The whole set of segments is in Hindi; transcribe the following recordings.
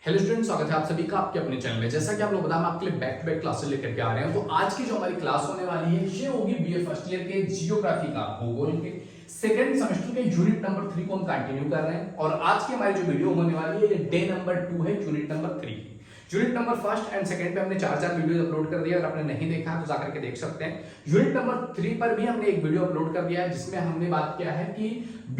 हेलो स्टूडेंट, स्वागत है आप सभी का आपके अपने चैनल में। जैसा कि आप लोग पता, हम आपके लिए बैक टू बैक क्लासेस लेकर के आ रहे हैं। तो आज की जो हमारी क्लास होने वाली है ये होगी बीए फर्स्ट ईयर के जियोग्राफी का, भूगोल के सेकंड सेमेस्टर के यूनिट नंबर 3 को हम कंटिन्यू कर रहे हैं। और आज की हमारी जो वीडियो होने वाली है ये डे नंबर 2 है unit number 3। Unit number first and second पे हमने चार वीडियो अपलोड कर दिया। अगर आपने नहीं देखा तो जाकर के देख सकते हैं। यूनिट नंबर 3 पर भी हमने एक वीडियो अपलोड कर दिया है जिसमें हमने बात किया है कि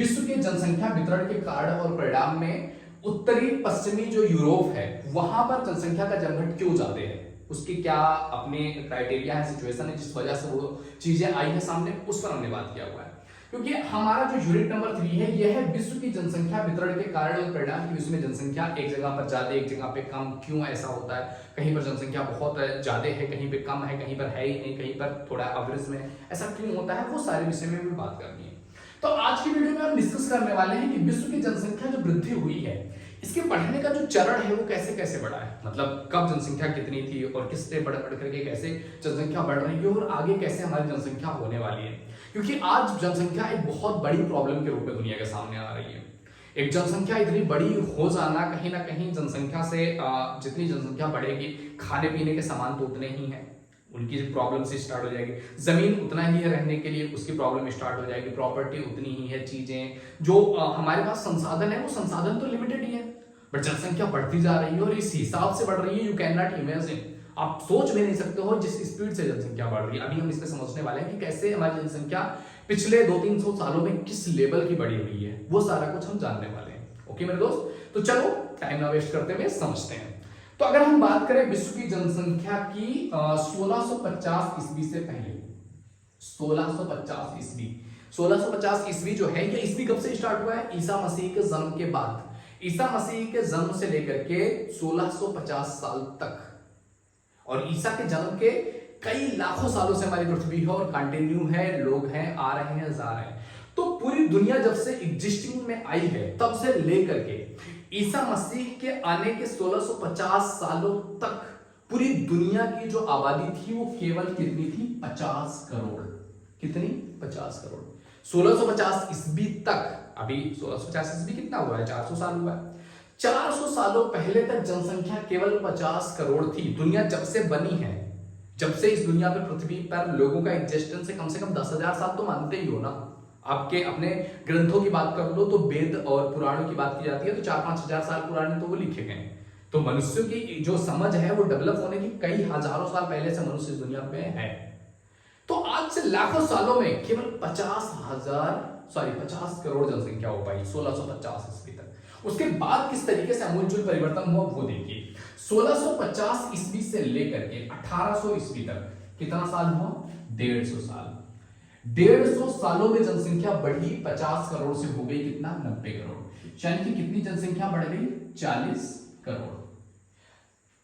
विश्व के जनसंख्या वितरण के कारण और परिणाम में उत्तरी पश्चिमी जो यूरोप है वहां पर जनसंख्या का जमघट क्यों ज्यादा है, उसके क्या अपने क्राइटेरिया है, सिचुएशन है जिस वजह से वो चीजें आई है सामने, उस पर हमने बात किया हुआ है। क्योंकि हमारा जो यूनिट नंबर 3 है यह है विश्व की जनसंख्या वितरण के कारण और परिणाम की। विश्व में जनसंख्या एक जगह पर ज्यादा एक जगह पे कम क्यों ऐसा होता है, कहीं पर जनसंख्या बहुत ज्यादा है, कहीं पे कम है, कहीं पर है ही नहीं, कहीं पर थोड़ा एवरेज में, ऐसा क्यों होता है, वो सारे विषय में भी बात करनी है। तो आज की वीडियो में हम डिस्कस करने वाले हैं कि विश्व की जनसंख्या जो वृद्धि हुई है इसके बढ़ने का जो चरण है वो कैसे कैसे बढ़ा है, मतलब कब जनसंख्या कितनी थी और किससे बढ़ करके कैसे जनसंख्या बढ़ रही है और आगे कैसे हमारी जनसंख्या होने वाली है। क्योंकि आज जनसंख्या एक बहुत बड़ी प्रॉब्लम के रूप में दुनिया के सामने आ रही है। एक जनसंख्या इतनी बड़ी हो जाना, कहीं ना कहीं जनसंख्या से जितनी जनसंख्या बढ़ेगी खाने पीने के सामान तो उतने ही हैं, उनकी प्रॉब्लम से स्टार्ट हो जाएगी। जमीन उतना ही है रहने के लिए, उसकी प्रॉब्लम स्टार्ट हो जाएगी। प्रॉपर्टी उतनी ही है, चीजें जो हमारे पास संसाधन है वो संसाधन तो लिमिटेड ही है, बट जनसंख्या बढ़ती जा रही है और इस हिसाब से बढ़ रही है। यू कैन नॉट इमेजिन, आप सोच भी नहीं सकते हो जिस स्पीड से जनसंख्या बढ़ रही है। अभी हम इसमें समझने वाले हैं कि कैसे हमारी जनसंख्या पिछले 200-300 सालों में किस लेवल की बढ़ी हुई है, वो सारा कुछ हम जानने वाले हैं। ओके मेरे दोस्त, तो चलो टाइम ना वेस्ट करते हुए समझते हैं। तो अगर हम बात करें विश्व की जनसंख्या की 1650 ईस्वी से पहले, 1650 ईस्वी, 1650 ईस्वी जो है ये ईस्वी कब से स्टार्ट हुआ है? ईसा मसीह के जन्म के बाद। ईसा मसीह के जन्म से लेकर के 1650 साल तक, और ईसा के जन्म के कई लाखों सालों से हमारी पृथ्वी है और कंटिन्यू है, लोग हैं, आ रहे हैं, जा रहे हैं। तो पूरी दुनिया जब से एग्जिस्टिंग में आई है तब से लेकर के ईसा मसीह के आने के 1650 सालों तक पूरी दुनिया की जो आबादी थी वो केवल कितनी थी? 50 करोड़। कितनी? 50 करोड़। 1650 ईस्वी तक, अभी 1650 ईस्वी कितना हुआ है? 400 साल हुआ है। 400 सालों पहले तक जनसंख्या केवल 50 करोड़ थी। दुनिया जब से बनी है, जब से इस दुनिया पर पृथ्वी पर लोगों का एग्जिस्टेंस है, कम से कम 10,000 साल तो मानते ही हो ना। आपके अपने ग्रंथों की बात कर लो तो वेद और पुराणों की बात की जाती है तो 4-5 हजार साल पुराने तो वो लिखे गए। तो मनुष्य की जो समझ है वो डेवलप होने की कई हजारों साल पहले से मनुष्य इस दुनिया में है। तो आज से लाखों सालों में केवल 50 करोड़ जनसंख्या हो पाई 1650 ईस्वी तक। उसके बाद किस तरीके से आमूलचूल परिवर्तन हुआ वो देखिए। 1650 ईस्वी से लेकर के 1800 ईस्वी तक कितना साल हुआ? 150 साल। 150 सालों में जनसंख्या बढ़ी 50 करोड़ से हो गई कितना? 90 करोड़। यानी कि कितनी जनसंख्या बढ़ गई? 40 करोड़।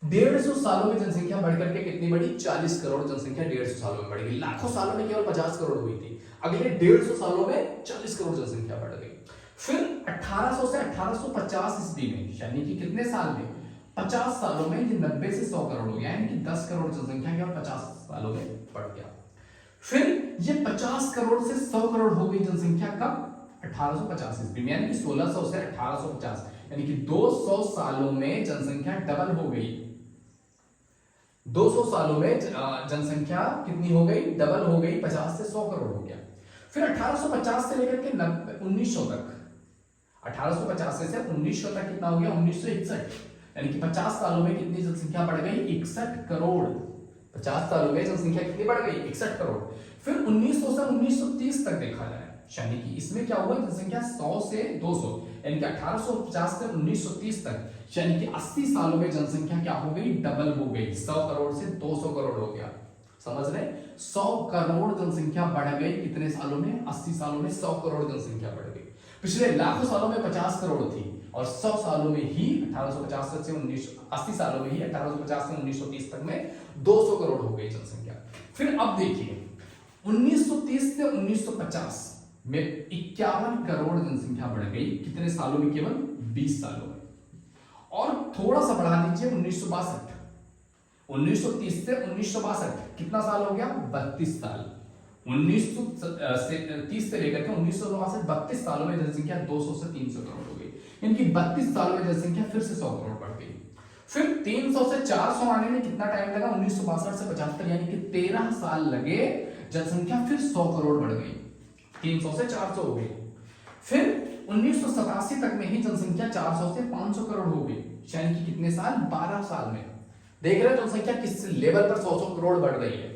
150 सालों में जनसंख्या बढ़ करके कितनी बढ़ी? 40 करोड़ जनसंख्या 150 सालों में बढ़ गई। लाखों सालों में केवल 50 करोड़ हुई थी, अगले 150 सालों में 40 करोड़ जनसंख्या बढ़ गई। फिर 1800 से 1850 ईस्वी में, यानी कि कितने साल में? 50 सालों में ये 90 से 100 करोड़ हो गया, यानी कि 10 करोड़ जनसंख्या केवल 50 सालों में बढ़ गया। फिर ये 50 करोड़ से 100 करोड़ हो गई जनसंख्या कब? 1850 ईस्वी में, यानी कि 1600 से 1850, यानी कि 200 सालों में जनसंख्या डबल हो गई। 200 सालों में जनसंख्या कितनी हो गई? डबल हो गई, 50 से 100 करोड़ हो गया। फिर 1850 से लेकर के 1900 तक, 1850 से 1900 तक कितना हो गया? 1961, यानी कि 50 सालों में कितनी जनसंख्या बढ़ गई? 61 करोड़। 50 सालों में जनसंख्या कितनी बढ़ गई? 61 करोड़। फिर 1900 से 1930 तक देखा जाए, यानी कि इसमें क्या हुआ? जनसंख्या 100 से 200, यानी कि 1850 से 1930 तक, यानी कि 80 सालों में जनसंख्या क्या हो गई? डबल हो गई, 100 करोड़ से 200 करोड़ हो गया। समझ रहे? 100 करोड़ जनसंख्या बढ़ गई कितने सालों में? 80 सालों में 100 करोड़ जनसंख्या बढ़ गई। पिछले लाखों सालों में 50 करोड़ थी और 100 सालों में ही 1850 से 80 सालों में ही 1850 से 1930 तक में 200 करोड़ हो गई जनसंख्या। फिर अब देखिए 1930 से 1950 में 51 करोड़ जनसंख्या बढ़ गई, कितने सालों में? केवल 20 सालों में। और थोड़ा सा बढ़ा लीजिए 1962, 1930 से 1962 कितना साल हो गया? 32 साल। 1930 से लेकर के 1962 32 सालों में जनसंख्या 200 से 300 करोड़ हो गई। इनकी 32 सालों में जनसंख्या फिर से 100 करोड़ बढ़ गई। फिर 300 से 400 आने में कितना टाइम लगा, 1962 से 75 यानी कि 13 साल लगे, जनसंख्या फिर 100 करोड़ बढ़ गई, 300 से 400 हो गई। फिर 1987 तक में ही जनसंख्या 400 से 500 करोड़ हो गई, यानी कि कितने साल, 12 साल में। देख रहे हो जनसंख्या किस लेवल पर 100 करोड़ बढ़ रही है।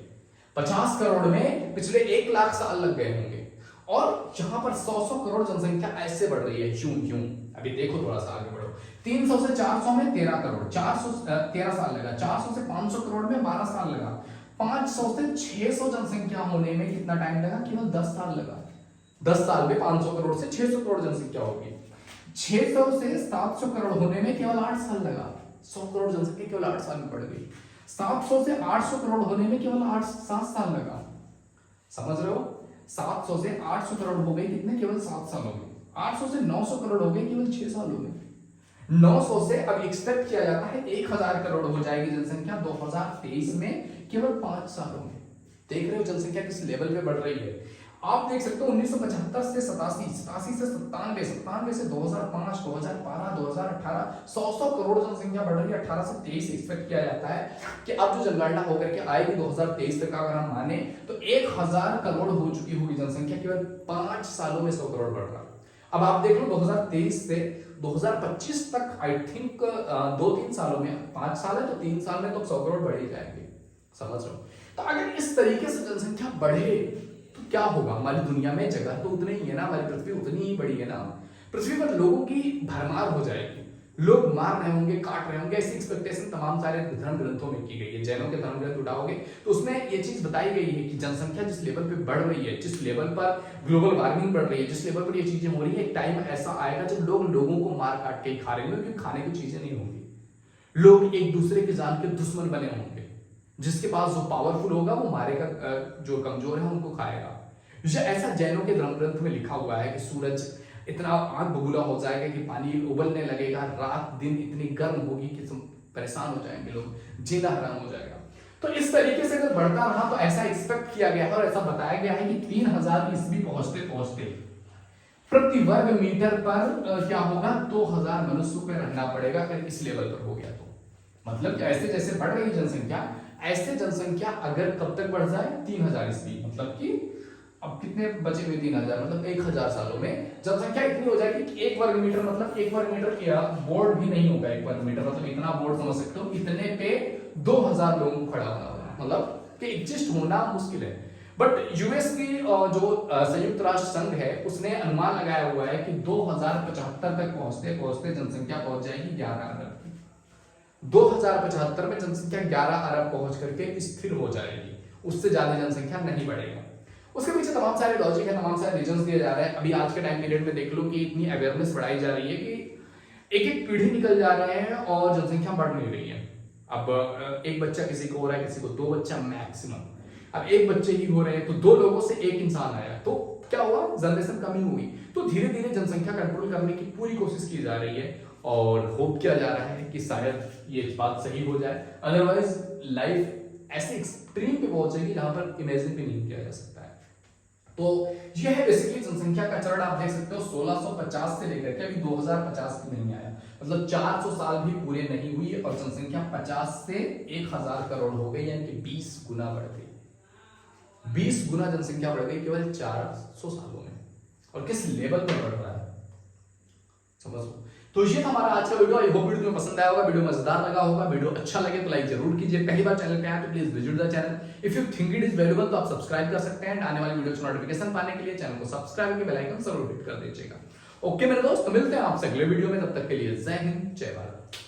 50 करोड़ में पिछले 1 लाख साल लग गए होंगे, और यहां पर 100 करोड़ जनसंख्या ऐसे बढ़ रही है, यूं। अभी देखो थोड़ा सा आगे बढ़ो, 300 से 400 में 13 करोड़, 13 साल लगा, 400 से 500 करोड़ में 12 साल लगा, 500 से 600 जनसंख्या होने में कितना टाइम लगा, केवल 10 साल लगा। 10 साल में 500 करोड़ से 600 करोड़ जनसंख्या होगी। 600 से 700 करोड़ होने में केवल 8 साल लगा, 100 करोड़ जनसंख्या केवल 8 साल में बढ़ गई। 700 से 800 करोड़ होने में केवल 7 साल लगा, समझ रहे हो। 700 से 800 करोड़ हो गई, कितने, केवल 7 साल हो गए। 800 से 900 करोड़ हो गए, केवल 6 साल हो गए। 900 से अब एक्सपेक्ट किया जाता है 1000 करोड़ हो जाएगी जनसंख्या 2023 में, केवल 5 सालों में। देख रहे हो जनसंख्या किस लेवल पे बढ़ रही है। आप देख सकते हो 1975 से 87, 87 से 97, 97 से 2005, 2012, 2018, 100 करोड़ जनसंख्या बढ़ रही है। 18 से 23 एक्सपेक्ट किया जाता है कि अब जो जनगणना होकर के आएगी 2023 तक, अगर हम माने तो 1000 करोड़ हो चुकी होगी जनसंख्या, केवल 5 सालों में 100 करोड़ बढ़ रहा है। अब आप देख लो 2023 से 2025 तक, आई थिंक 2-3 सालों में, 5 साल है तो 3 साल में तो 100 करोड़ बढ़ ही जाएंगे, समझ रहे हो। तो अगर इस तरीके से जनसंख्या बढ़े तो क्या होगा, हमारी दुनिया में जगह तो उतनी ही है ना, हमारी पृथ्वी उतनी ही बड़ी है ना, पृथ्वी पर लोगों की भरमार हो जाएगी, लोग मार रहे होंगे, काट रहे होंगे। ऐसी एक्सपेक्टेशन तमाम सारे धर्म ग्रंथों में की गई है। जैनों के धर्म ग्रंथ उठाओगे तो उसमें ये चीज बताई गई है कि जनसंख्या जिस लेवल पे बढ़ रही है, जिस लेवल पर ग्लोबल वार्मिंग बढ़ रही है, जिस लेवल पर ये चीजें हो रही है, एक टाइम ऐसा आएगा जब लोग लोगों को मार काट के खा रहे होंगे, क्योंकि खाने की चीजें नहीं होंगी। लोग एक दूसरे की जान के दुश्मन बने होंगे, जिसके पास जो पावरफुल होगा वो मारेगा, जो कमजोर है उनको खाएगा। ऐसा जैनों के धर्म ग्रंथ में लिखा हुआ है कि सूरज इतना आग बबूला हो जाएगा कि पानी उबलने लगेगा, रात दिन इतनी गर्म होगी कि तुम परेशान हो जाएंगे, लोग जीना हराम हो जाएगा। तो इस तरीके से अगर बढ़ता रहा तो ऐसा एक्सपेक्ट किया गया है और ऐसा बताया गया है कि 3000 ईस्वी पहुंचते पहुंचते प्रति वर्ग मीटर पर क्या होगा, 2000 मनुष्यों को रहना पड़ेगा। अगर इस लेवल पर हो गया तो मतलब कि ऐसे जैसे बढ़ रही जनसंख्या, ऐसे जनसंख्या अगर कब तक बढ़ जाए, 3000 ईस्वी, मतलब कि अब कितने बचे हुए 3000, मतलब 1000 सालों में जनसंख्या इतनी हो जाएगी कि 1 वर्ग मीटर, मतलब 1 वर्ग मीटर क्या बोर्ड भी नहीं होगा, 1 वर्ग मीटर मतलब इतना बोर्ड समझ सकते हो, इतने पे 2000 लोगों को खड़ा होना होगा, मतलब कि एग्जिस्ट होना मुश्किल है। बट यूएस की जो संयुक्त राष्ट्र संघ है उसने अनुमान लगाया हुआ है कि 2075 तक पहुंचते पहुंचते जनसंख्या पहुंच जाएगी 11 अरब। 2075 में जनसंख्या 11 अरब पहुंच करके स्थिर हो जाएगी, उससे ज्यादा जनसंख्या नहीं बढ़ेगा। उसके पीछे तमाम सारे लॉजिक है, तमाम सारे रीजंस दिए जा रहे हैं। अभी आज के टाइम पीरियड में देख लो कि इतनी अवेयरनेस बढ़ाई जा रही है कि एक एक पीढ़ी निकल जा रहे हैं और जनसंख्या बढ़ नहीं रही है। अब एक बच्चा किसी को हो रहा है, किसी को 2 बच्चा मैक्सिमम, अब एक बच्चे ही हो रहे हैं तो 2 लोगों से 1 इंसान आया, तो क्या हुआ, जनरेशन कमी हुई। तो धीरे धीरे जनसंख्या कंट्रोल करने की पूरी कोशिश की जा रही है और होप किया जा रहा है कि शायद ये बात सही हो जाए, अदरवाइज लाइफ ऐसे एक्सट्रीम पे पहुंचेगी जहां पर इमेजिन भी नहीं किया जा सकता है। तो यह है बेसिकली जनसंख्या का चरण। आप देख सकते हो 1650 से लेकर के अभी 2050 की नहीं आया, मतलब 400 साल भी पूरे नहीं हुई और जनसंख्या 50 से 1000 करोड़ हो गई, यानी कि 20 गुना बढ़ गई। 20 गुना जनसंख्या बढ़ गई केवल 400 सालों में, और किस लेवल पर बढ़ रहा है समझो। तो ये था हमारा आज का वीडियो। आई होप वीडियो तुम्हें पसंद आया होगा, वीडियो मजेदार लगा होगा। वीडियो अच्छा लगे तो लाइक जरूर कीजिए। पहली बार चैनल पे आए तो please visit the channel. If you think it is valuable तो आप सब्सक्राइब कर सकते हैं। आने वाली वीडियो की नोटिफिकेशन पाने के लिए चैनल को सब्सक्राइब करके बेल आइकन जरूर हिट कर दीजिएगा। ओके मेरे दोस्त, तो मिलते हैं आपसे अगले वीडियो में, तब तक के लिए जय हिंद जय भारत।